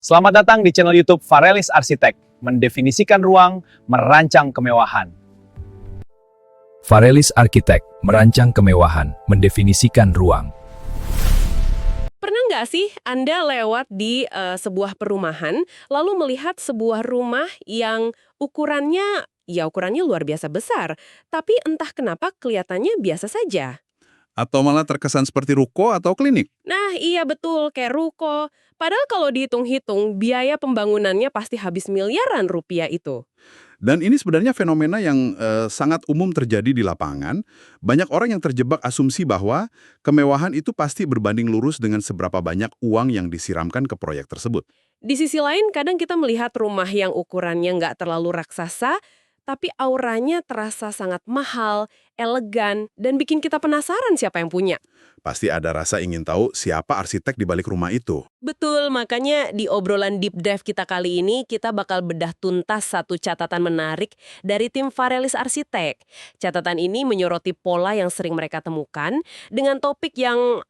Selamat datang di channel YouTube Varelis Arsitek, mendefinisikan ruang, merancang kemewahan. Varelis Arsitek, merancang kemewahan, mendefinisikan ruang. Pernah nggak sih Anda lewat di sebuah perumahan, lalu melihat sebuah rumah yang ukurannya luar biasa besar, tapi entah kenapa kelihatannya biasa saja? Atau malah terkesan seperti ruko atau klinik. Nah, iya betul, kayak ruko. Padahal kalau dihitung-hitung, biaya pembangunannya pasti habis miliaran rupiah itu. Dan ini sebenarnya fenomena yang sangat umum terjadi di lapangan. Banyak orang yang terjebak asumsi bahwa kemewahan itu pasti berbanding lurus dengan seberapa banyak uang yang disiramkan ke proyek tersebut. Di sisi lain, kadang kita melihat rumah yang ukurannya nggak terlalu raksasa, tapi auranya terasa sangat mahal, elegan, dan bikin kita penasaran siapa yang punya. Pasti ada rasa ingin tahu siapa arsitek di balik rumah itu. Betul, makanya di obrolan deep dive kita kali ini, kita bakal bedah tuntas satu catatan menarik dari tim Varelis Arsitek. Catatan ini menyoroti pola yang sering mereka temukan dengan topik yang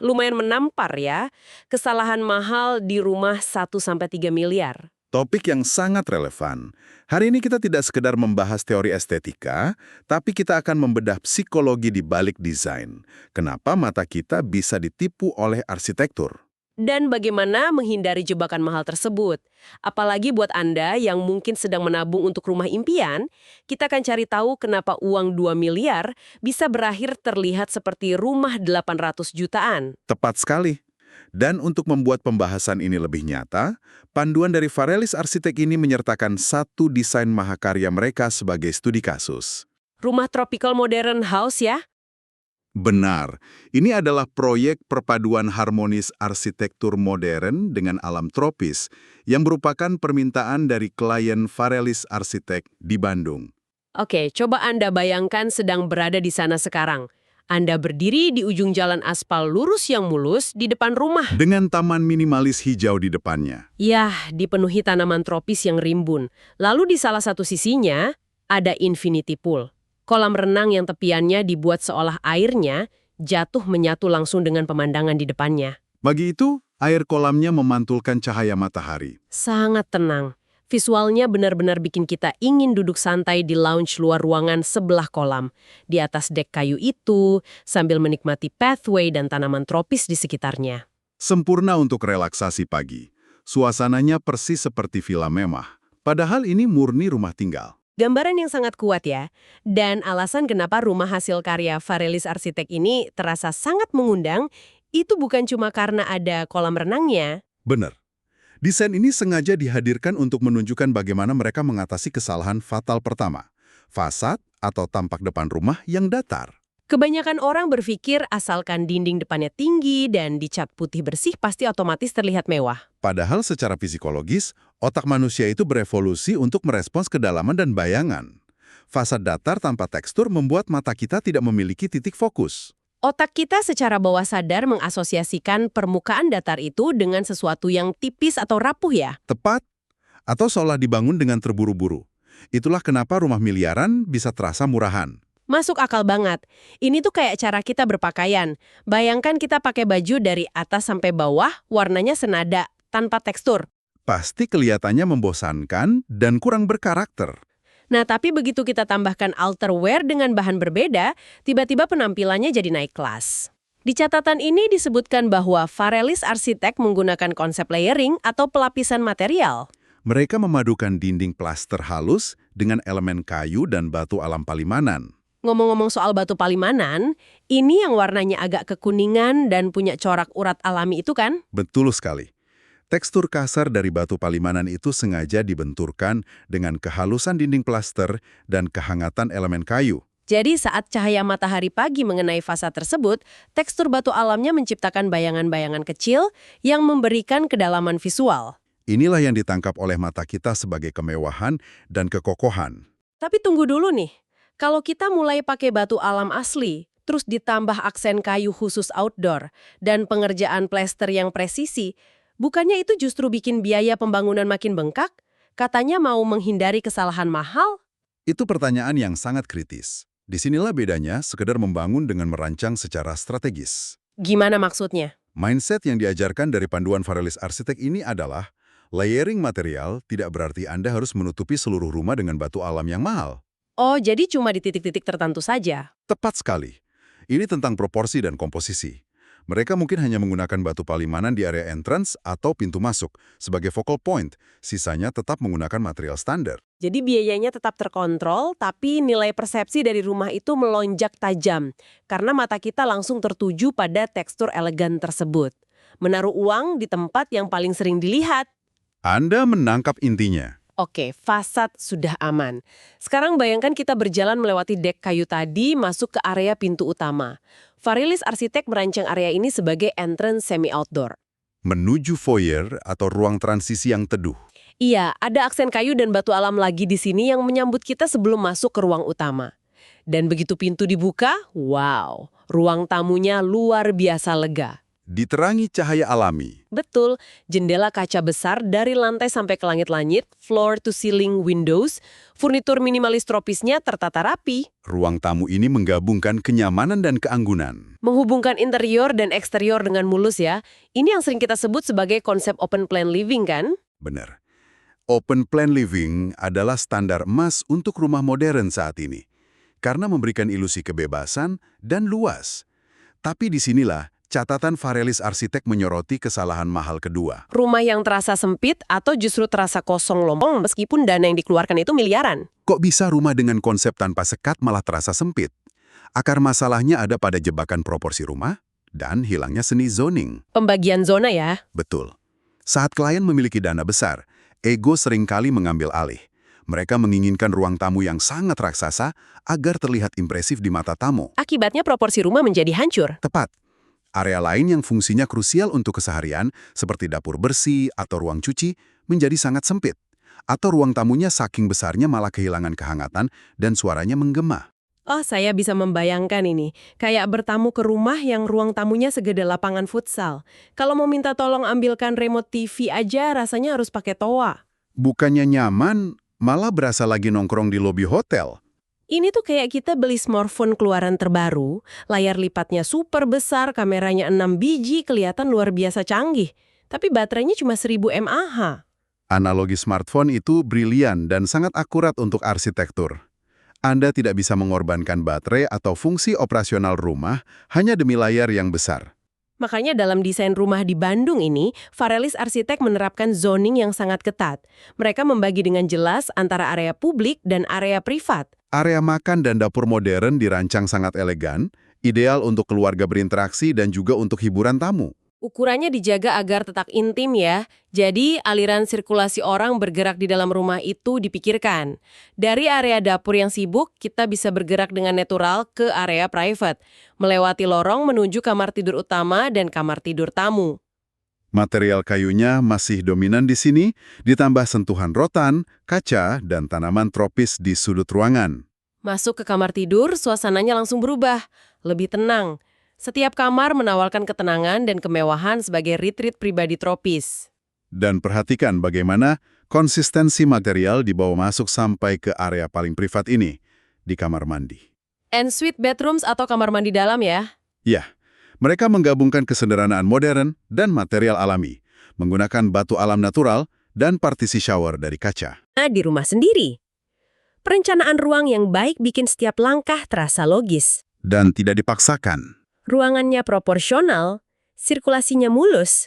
lumayan menampar ya, kesalahan mahal di rumah 1-3 miliar. Topik yang sangat relevan. Hari ini kita tidak sekedar membahas teori estetika, tapi kita akan membedah psikologi di balik desain. Kenapa mata kita bisa ditipu oleh arsitektur? Dan bagaimana menghindari jebakan mahal tersebut. Apalagi buat Anda yang mungkin sedang menabung untuk rumah impian, kita akan cari tahu kenapa uang 2 miliar bisa berakhir terlihat seperti rumah 800 jutaan. Tepat sekali. Dan untuk membuat pembahasan ini lebih nyata, panduan dari Varelis Arsitek ini menyertakan satu desain mahakarya mereka sebagai studi kasus. Rumah tropical modern house ya? Benar, ini adalah proyek perpaduan harmonis arsitektur modern dengan alam tropis yang merupakan permintaan dari klien Varelis Arsitek di Bandung. Oke, coba Anda bayangkan sedang berada di sana sekarang. Anda berdiri di ujung jalan aspal lurus yang mulus di depan rumah. Dengan taman minimalis hijau di depannya. Yah, dipenuhi tanaman tropis yang rimbun. Lalu di salah satu sisinya, ada infinity pool. Kolam renang yang tepiannya dibuat seolah airnya jatuh menyatu langsung dengan pemandangan di depannya. Bagi itu, air kolamnya memantulkan cahaya matahari. Sangat tenang. Visualnya benar-benar bikin kita ingin duduk santai di lounge luar ruangan sebelah kolam. Di atas dek kayu itu, sambil menikmati pathway dan tanaman tropis di sekitarnya. Sempurna untuk relaksasi pagi. Suasananya persis seperti villa mewah. Padahal ini murni rumah tinggal. Gambaran yang sangat kuat ya. Dan alasan kenapa rumah hasil karya Varelis Arsitek ini terasa sangat mengundang, itu bukan cuma karena ada kolam renangnya. Benar. Desain ini sengaja dihadirkan untuk menunjukkan bagaimana mereka mengatasi kesalahan fatal pertama. Fasad atau tampak depan rumah yang datar. Kebanyakan orang berpikir asalkan dinding depannya tinggi dan dicat putih bersih pasti otomatis terlihat mewah. Padahal secara psikologis, otak manusia itu berevolusi untuk merespons kedalaman dan bayangan. Fasad datar tanpa tekstur membuat mata kita tidak memiliki titik fokus. Otak kita secara bawah sadar mengasosiasikan permukaan datar itu dengan sesuatu yang tipis atau rapuh ya. Tepat, atau seolah dibangun dengan terburu-buru. Itulah kenapa rumah miliaran bisa terasa murahan. Masuk akal banget. Ini tuh kayak cara kita berpakaian. Bayangkan kita pakai baju dari atas sampai bawah, warnanya senada, tanpa tekstur. Pasti kelihatannya membosankan dan kurang berkarakter. Nah, tapi begitu kita tambahkan outerwear dengan bahan berbeda, tiba-tiba penampilannya jadi naik kelas. Di catatan ini disebutkan bahwa Varelis Arsitek menggunakan konsep layering atau pelapisan material. Mereka memadukan dinding plaster halus dengan elemen kayu dan batu alam Palimanan. Ngomong-ngomong soal batu Palimanan, ini yang warnanya agak kekuningan dan punya corak urat alami itu kan? Betul sekali. Tekstur kasar dari batu Palimanan itu sengaja dibenturkan dengan kehalusan dinding plaster dan kehangatan elemen kayu. Jadi saat cahaya matahari pagi mengenai fasad tersebut, tekstur batu alamnya menciptakan bayangan-bayangan kecil yang memberikan kedalaman visual. Inilah yang ditangkap oleh mata kita sebagai kemewahan dan kekokohan. Tapi tunggu dulu nih, kalau kita mulai pakai batu alam asli, terus ditambah aksen kayu khusus outdoor, dan pengerjaan plester yang presisi, bukannya itu justru bikin biaya pembangunan makin bengkak? Katanya mau menghindari kesalahan mahal? Itu pertanyaan yang sangat kritis. Disinilah bedanya sekedar membangun dengan merancang secara strategis. Gimana maksudnya? Mindset yang diajarkan dari panduan Varelis Arsitek ini adalah layering material tidak berarti Anda harus menutupi seluruh rumah dengan batu alam yang mahal. Oh, jadi cuma di titik-titik tertentu saja. Tepat sekali. Ini tentang proporsi dan komposisi. Mereka mungkin hanya menggunakan batu palimanan di area entrance atau pintu masuk sebagai focal point, sisanya tetap menggunakan material standar. Jadi biayanya tetap terkontrol, tapi nilai persepsi dari rumah itu melonjak tajam. Karena mata kita langsung tertuju pada tekstur elegan tersebut. Menaruh uang di tempat yang paling sering dilihat. Anda menangkap intinya. Oke, fasad sudah aman. Sekarang bayangkan kita berjalan melewati dek kayu tadi masuk ke area pintu utama. Varelis Arsitek merancang area ini sebagai entrance semi-outdoor. Menuju foyer atau ruang transisi yang teduh. Iya, ada aksen kayu dan batu alam lagi di sini yang menyambut kita sebelum masuk ke ruang utama. Dan begitu pintu dibuka, wow, ruang tamunya luar biasa lega. Diterangi cahaya alami. Betul, jendela kaca besar dari lantai sampai ke langit-langit, floor to ceiling windows, furnitur minimalis tropisnya tertata rapi. Ruang tamu ini menggabungkan kenyamanan dan keanggunan. Menghubungkan interior dan eksterior dengan mulus ya. Ini yang sering kita sebut sebagai konsep open plan living kan? Benar. Open plan living adalah standar emas untuk rumah modern saat ini. Karena memberikan ilusi kebebasan dan luas. Tapi disinilah catatan Varelis Arsitek menyoroti kesalahan mahal kedua. Rumah yang terasa sempit atau justru terasa kosong lompong meskipun dana yang dikeluarkan itu miliaran. Kok bisa rumah dengan konsep tanpa sekat malah terasa sempit? Akar masalahnya ada pada jebakan proporsi rumah dan hilangnya seni zoning. Pembagian zona ya. Betul. Saat klien memiliki dana besar, ego seringkali mengambil alih. Mereka menginginkan ruang tamu yang sangat raksasa agar terlihat impresif di mata tamu. Akibatnya proporsi rumah menjadi hancur. Tepat. Area lain yang fungsinya krusial untuk keseharian, seperti dapur bersih atau ruang cuci, menjadi sangat sempit. Atau ruang tamunya saking besarnya malah kehilangan kehangatan dan suaranya menggema. Oh, saya bisa membayangkan ini. Kayak bertamu ke rumah yang ruang tamunya segede lapangan futsal. Kalau mau minta tolong ambilkan remote TV aja, rasanya harus pakai toa. Bukannya nyaman, malah berasa lagi nongkrong di lobi hotel. Ini tuh kayak kita beli smartphone keluaran terbaru, layar lipatnya super besar, kameranya 6 biji, kelihatan luar biasa canggih. Tapi baterainya cuma 1000 mAh. Analogi smartphone itu brilian dan sangat akurat untuk arsitektur. Anda tidak bisa mengorbankan baterai atau fungsi operasional rumah hanya demi layar yang besar. Makanya dalam desain rumah di Bandung ini, Varelis Arsitek menerapkan zoning yang sangat ketat. Mereka membagi dengan jelas antara area publik dan area privat. Area makan dan dapur modern dirancang sangat elegan, ideal untuk keluarga berinteraksi dan juga untuk hiburan tamu. Ukurannya dijaga agar tetap intim ya. Jadi aliran sirkulasi orang bergerak di dalam rumah itu dipikirkan. Dari area dapur yang sibuk, kita bisa bergerak dengan natural ke area private. Melewati lorong menuju kamar tidur utama dan kamar tidur tamu. Material kayunya masih dominan di sini, ditambah sentuhan rotan, kaca, dan tanaman tropis di sudut ruangan. Masuk ke kamar tidur, suasananya langsung berubah. Lebih tenang. Setiap kamar menawarkan ketenangan dan kemewahan sebagai retreat pribadi tropis. Dan perhatikan bagaimana konsistensi material dibawa masuk sampai ke area paling privat ini, di kamar mandi. Ensuite bedrooms atau kamar mandi dalam ya? Ya, mereka menggabungkan kesederhanaan modern dan material alami, menggunakan batu alam natural dan partisi shower dari kaca. Di rumah sendiri. Perencanaan ruang yang baik bikin setiap langkah terasa logis. Dan tidak dipaksakan. Ruangannya proporsional, sirkulasinya mulus.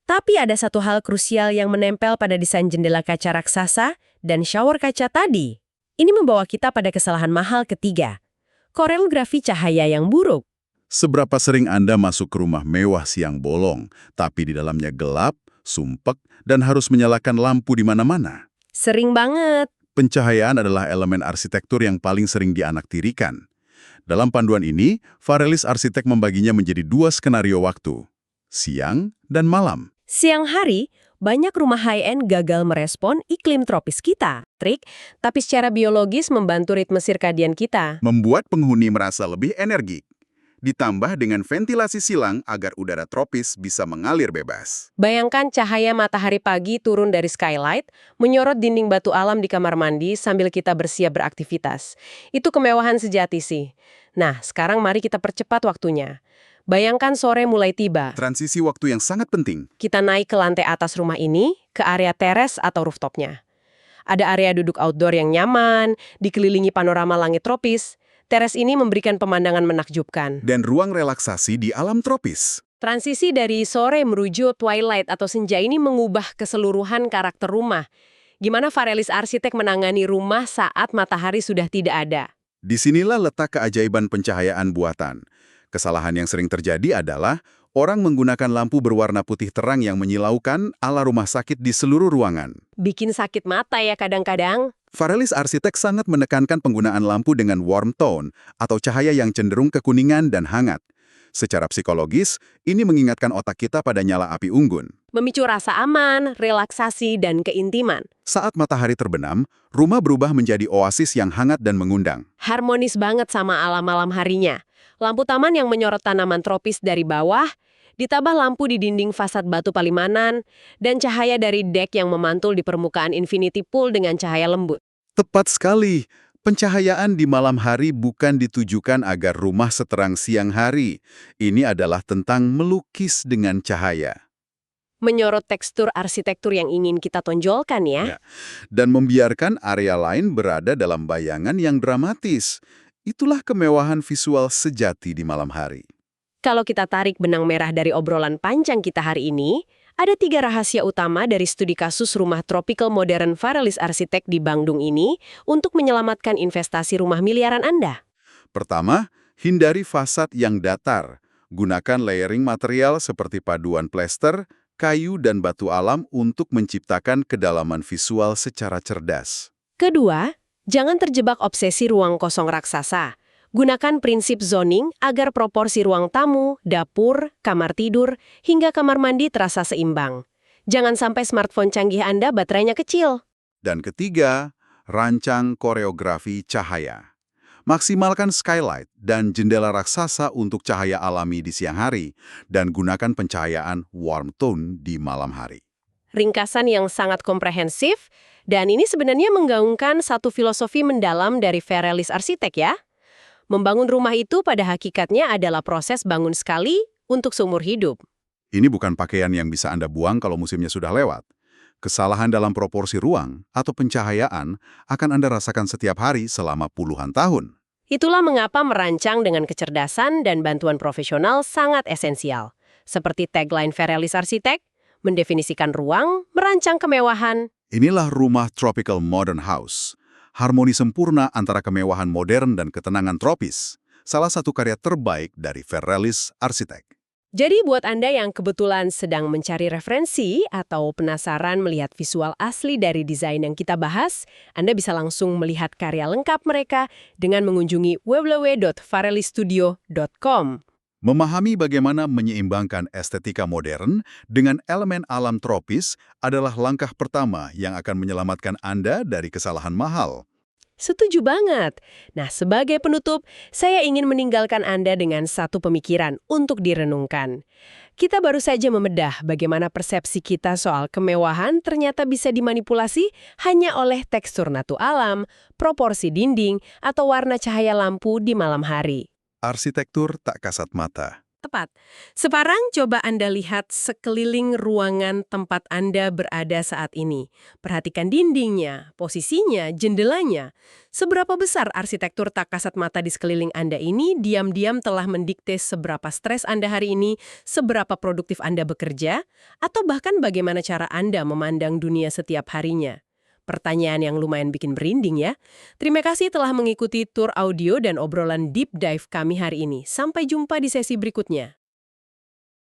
Tapi ada satu hal krusial yang menempel pada desain jendela kaca raksasa dan shower kaca tadi. Ini membawa kita pada kesalahan mahal ketiga. Koreografi cahaya yang buruk. Seberapa sering Anda masuk ke rumah mewah siang bolong, tapi di dalamnya gelap, sumpek, dan harus menyalakan lampu di mana-mana? Sering banget. Pencahayaan adalah elemen arsitektur yang paling sering dianaktirikan. Dalam panduan ini, Varelis Arsitek membaginya menjadi 2 skenario waktu, siang dan malam. Siang hari, banyak rumah high-end gagal merespon iklim tropis kita, tapi secara biologis membantu ritme sirkadian kita. Membuat penghuni merasa lebih energik. Ditambah dengan ventilasi silang agar udara tropis bisa mengalir bebas. Bayangkan cahaya matahari pagi turun dari skylight, menyorot dinding batu alam di kamar mandi sambil kita bersiap beraktivitas. Itu kemewahan sejati sih. Nah, sekarang mari kita percepat waktunya. Bayangkan sore mulai tiba. Transisi waktu yang sangat penting. Kita naik ke lantai atas rumah ini, ke area teres atau rooftopnya. Ada area duduk outdoor yang nyaman, dikelilingi panorama langit tropis. Teres ini memberikan pemandangan menakjubkan. Dan ruang relaksasi di alam tropis. Transisi dari sore menuju twilight atau senja ini mengubah keseluruhan karakter rumah. Gimana Varelis Arsitek menangani rumah saat matahari sudah tidak ada? Disinilah letak keajaiban pencahayaan buatan. Kesalahan yang sering terjadi adalah orang menggunakan lampu berwarna putih terang yang menyilaukan ala rumah sakit di seluruh ruangan. Bikin sakit mata ya kadang-kadang. Varelis Arsitek sangat menekankan penggunaan lampu dengan warm tone atau cahaya yang cenderung kekuningan dan hangat. Secara psikologis, ini mengingatkan otak kita pada nyala api unggun. Memicu rasa aman, relaksasi, dan keintiman. Saat matahari terbenam, rumah berubah menjadi oasis yang hangat dan mengundang. Harmonis banget sama alam malam harinya. Lampu taman yang menyorot tanaman tropis dari bawah, ditambah lampu di dinding fasad batu palimanan, dan cahaya dari dek yang memantul di permukaan infinity pool dengan cahaya lembut. Tepat sekali. Pencahayaan di malam hari bukan ditujukan agar rumah seterang siang hari. Ini adalah tentang melukis dengan cahaya. Menyorot tekstur arsitektur yang ingin kita tonjolkan ya. Dan membiarkan area lain berada dalam bayangan yang dramatis. Itulah kemewahan visual sejati di malam hari. Kalau kita tarik benang merah dari obrolan panjang kita hari ini, ada 3 rahasia utama dari studi kasus rumah tropical modern Varelis Arsitek di Bandung ini untuk menyelamatkan investasi rumah miliaran Anda. Pertama, hindari fasad yang datar. Gunakan layering material seperti paduan plester, kayu, dan batu alam untuk menciptakan kedalaman visual secara cerdas. Kedua, jangan terjebak obsesi ruang kosong raksasa. Gunakan prinsip zoning agar proporsi ruang tamu, dapur, kamar tidur, hingga kamar mandi terasa seimbang. Jangan sampai smartphone canggih Anda baterainya kecil. Dan ketiga, rancang koreografi cahaya. Maksimalkan skylight dan jendela raksasa untuk cahaya alami di siang hari, dan gunakan pencahayaan warm tone di malam hari. Ringkasan yang sangat komprehensif, dan ini sebenarnya menggaungkan satu filosofi mendalam dari Varelis Arsitek ya. Membangun rumah itu pada hakikatnya adalah proses bangun sekali untuk seumur hidup. Ini bukan pakaian yang bisa Anda buang kalau musimnya sudah lewat. Kesalahan dalam proporsi ruang atau pencahayaan akan Anda rasakan setiap hari selama puluhan tahun. Itulah mengapa merancang dengan kecerdasan dan bantuan profesional sangat esensial. Seperti tagline Varelis Arsitek, mendefinisikan ruang, merancang kemewahan. Inilah rumah tropical modern house. Harmoni sempurna antara kemewahan modern dan ketenangan tropis. Salah satu karya terbaik dari Varelis Arsitek. Jadi buat Anda yang kebetulan sedang mencari referensi atau penasaran melihat visual asli dari desain yang kita bahas, Anda bisa langsung melihat karya lengkap mereka dengan mengunjungi www.varelistudio.com. Memahami bagaimana menyeimbangkan estetika modern dengan elemen alam tropis adalah langkah pertama yang akan menyelamatkan Anda dari kesalahan mahal. Setuju banget. Nah, sebagai penutup, saya ingin meninggalkan Anda dengan satu pemikiran untuk direnungkan. Kita baru saja membedah bagaimana persepsi kita soal kemewahan ternyata bisa dimanipulasi hanya oleh tekstur natu alam, proporsi dinding, atau warna cahaya lampu di malam hari. Arsitektur tak kasat mata. Tepat. Sekarang coba Anda lihat sekeliling ruangan tempat Anda berada saat ini. Perhatikan dindingnya, posisinya, jendelanya. Seberapa besar arsitektur tak kasat mata di sekeliling Anda ini diam-diam telah mendikte seberapa stres Anda hari ini, seberapa produktif Anda bekerja, atau bahkan bagaimana cara Anda memandang dunia setiap harinya. Pertanyaan yang lumayan bikin merinding ya. Terima kasih telah mengikuti tur audio dan obrolan deep dive kami hari ini. Sampai jumpa di sesi berikutnya.